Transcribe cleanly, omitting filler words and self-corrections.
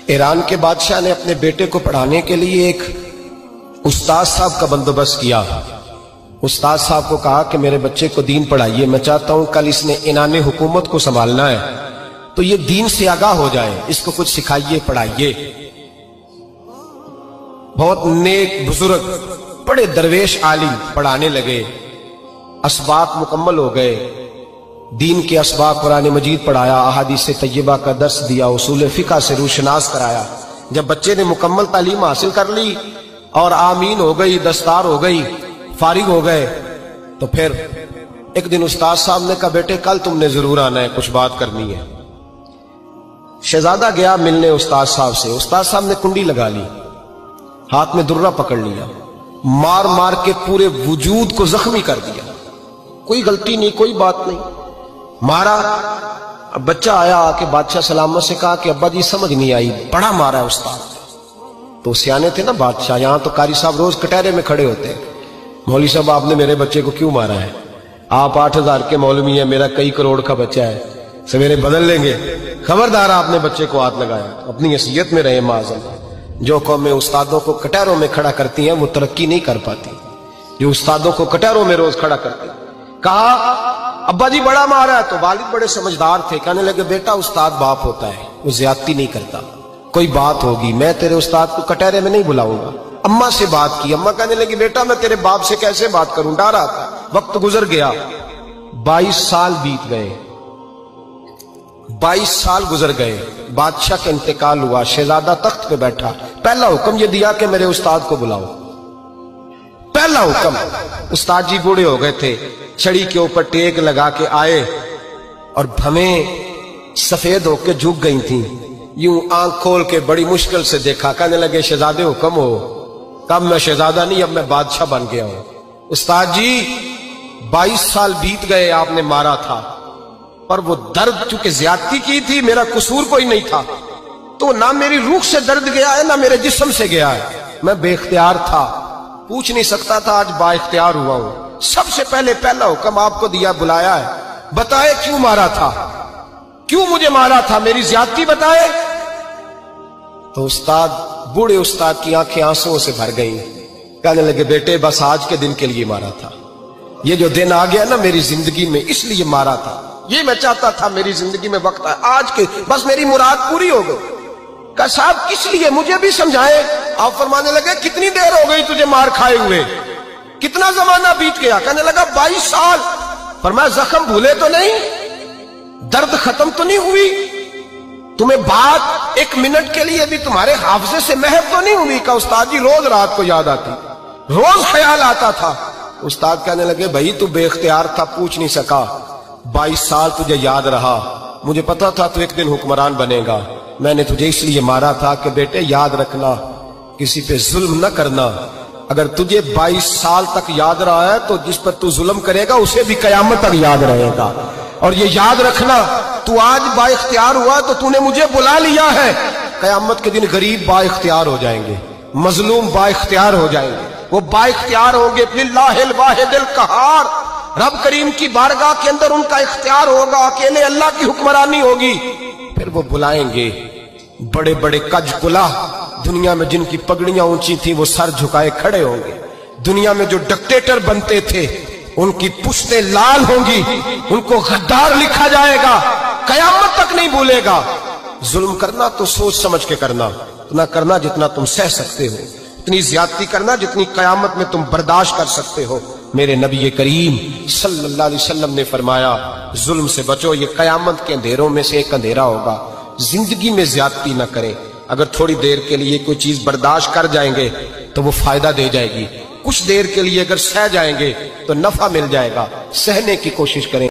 Iran के बादशाह ने अपने बेटे को पढ़ाने के लिए एक उस्ताद साहब का बंदोबस्त किया। उस्ताद साहब को कहा कि मेरे बच्चे को दीन पढ़ाइए, मैं चाहता हूं कल इसने इनाने हुकूमत को संभालना है तो ये दीन से आगाह हो जाए, इसको कुछ सिखाइए, पढ़ाइए। बहुत नेक बुजुर्ग बड़े दरवेश आलिम पढ़ाने लगे, असबाक मुकम्मल हो गए, दीन के असबाक कुरान मजीद पढ़ाया, अहादीस तय्यबा का दर्स दिया, उसूल फिक़ह से रूशनास कराया। जब बच्चे ने मुकम्मल तालीम हासिल कर ली और आमीन हो गई, दस्तार हो गई, फारिग हो गए, तो फिर एक दिन उस्ताद साहब ने कहा बेटे कल तुमने जरूर आना है, कुछ बात करनी है। शहजादा गया मिलने उस्ताद साहब से। उस्ताद साहब ने कुंडी लगा ली, हाथ में दुर्रा पकड़ लिया, मार मार के पूरे वजूद को जख्मी कर दिया। कोई गलती नहीं, कोई बात नहीं, मारा। अब बच्चा आया आके बादशाह सलामत से कहा कि अब्बा जी समझ नहीं आई, बड़ा मारा है उस्ताद। तो सियाने थे ना बादशाह, यहां तो कारी साहब रोज कटहरे में खड़े होते हैं, मौलवी साहब आपने मेरे बच्चे को क्यों मारा है? आप 8,000 के मौलवी हैं, मेरा कई करोड़ का बच्चा है, सवेरे बदल लेंगे। खबरदार आपने बच्चे को हाथ लगाया, अपनी हैसियत में रहे माज़अल्लाह। जो कौमें उस्तादों को कटहरों में खड़ा करती हैं वो तरक्की नहीं कर पाती। जो उस्तादों को कटहरों में रोज खड़ा करते, कहा अब्बा जी बड़ा मारा है। तो वालिद बड़े समझदार थे, कहने लगे बेटा उस्ताद बाप होता है, वो ज्यादती नहीं करता, कोई बात होगी, मैं तेरे उस्ताद को कटहरे में नहीं बुलाऊंगा। अम्मा से बात की, अम्मा कहने लगी बेटा मैं तेरे बाप से कैसे बात करूं, डर आता। वक्त गुजर गया, 22 साल बीत गए, 22 साल गुजर गए, बादशाह का इंतकाल हुआ, शहजादा तख्त पे बैठा। पहला हुक्म ये दिया कि मेरे उस्ताद को बुलाओ, पहला हुक्म। उस्ताद जी बूढ़े हो गए थे, छड़ी के ऊपर टेक लगा के आए और भवें सफेद होके झुक गई थी। यूं आंख खोल के बड़ी मुश्किल से देखा, कहने लगे शहजादे हुक्म हो। कब मैं शहजादा नहीं, अब मैं बादशाह बन गया हूं। उस्ताद जी 22 साल बीत गए, आपने मारा था, पर वो दर्द चूंकि ज्यादती की थी, मेरा कसूर कोई नहीं था, तो ना मेरी रूह से दर्द गया है ना मेरे जिस्म से गया है, मैं बेख्तियार था, पूछ नहीं सकता था, आज बाइख्तियार हुआ हूं। सबसे पहले पहला हुक्म आपको दिया, बुलाया है, बताए क्यों मारा था, क्यों मुझे मारा था, मेरी ज्यादती बताए। तो उस्ताद, बूढ़े उस्ताद की आंखें आंसुओं से भर गई, कहने लगे बेटे बस आज के दिन के लिए मारा था, ये जो दिन आ गया ना मेरी जिंदगी में, इसलिए मारा था, ये मैं चाहता था मेरी जिंदगी में वक्त है आज के, बस मेरी मुराद पूरी हो गई। कहा साहब किस लिए, मुझे भी समझाए। आप फरमाने लगे कितनी देर हो गई तुझे मार खाए हुए, कितना जमाना बीत गया? कहने लगा 22 साल। फरमाया जख्म भूले तो नहीं, दर्द खत्म तो नहीं हुई, तुम्हें बात एक मिनट के लिए भी तुम्हारे हाफजे से महव तो नहीं हुई? का उस्ताद जी रोज रात को याद आती, रोज ख्याल आता था। उस्ताद कहने लगे भाई तू बेख्तियार था, पूछ नहीं सका, 22 साल तुझे याद रहा, मुझे पता था तू एक दिन हुक्मरान बनेगा, मैंने तुझे इसलिए मारा था कि बेटे याद रखना, किसी पे जुल्म न करना। अगर तुझे 22 साल तक याद रहा है तो जिस पर तू जुल्म करेगा उसे भी कयामत तक याद रहेगा। और ये याद रखना, तू आज बाइख्तियार हुआ तो तूने मुझे बुला लिया है, कयामत के दिन गरीब बाइख्तियार हो जाएंगे, मजलूम बाइख्तियार हो जाएंगे, वो बाइख्तियार होंगे लिल्लाहिल वाहिदिल कहार, रब करीम की बारगाह के अंदर उनका इख्तियार होगा, अकेले अल्लाह की हुक्मरानी होगी। फिर वो बुलाएंगे बड़े बड़े कज कुला, दुनिया में जिनकी पगड़ियां ऊंची थी वो सर झुकाए खड़े होंगे, दुनिया में जो डिक्टेटर बनते थे उनकी पुश्तें लाल होंगी, उनको गद्दार लिखा जाएगा, कयामत तक नहीं भूलेगा। जुल्म करना तो सोच समझ के करना, उतना करना जितना तुम सह सकते हो, इतनी ज्यादती करना जितनी कयामत में तुम बर्दाश्त कर सकते हो। मेरे नबी करीम सल्लल्लाहु अलैहि वसल्लम ने फरमाया जुल्म से बचो, ये कयामत के अंधेरों में से एक अंधेरा होगा। जिंदगी में ज्यादती न करें, अगर थोड़ी देर के लिए कोई चीज बर्दाश्त कर जाएंगे तो वो फायदा दे जाएगी, कुछ देर के लिए अगर सह जाएंगे तो नफा मिल जाएगा, सहने की कोशिश करें।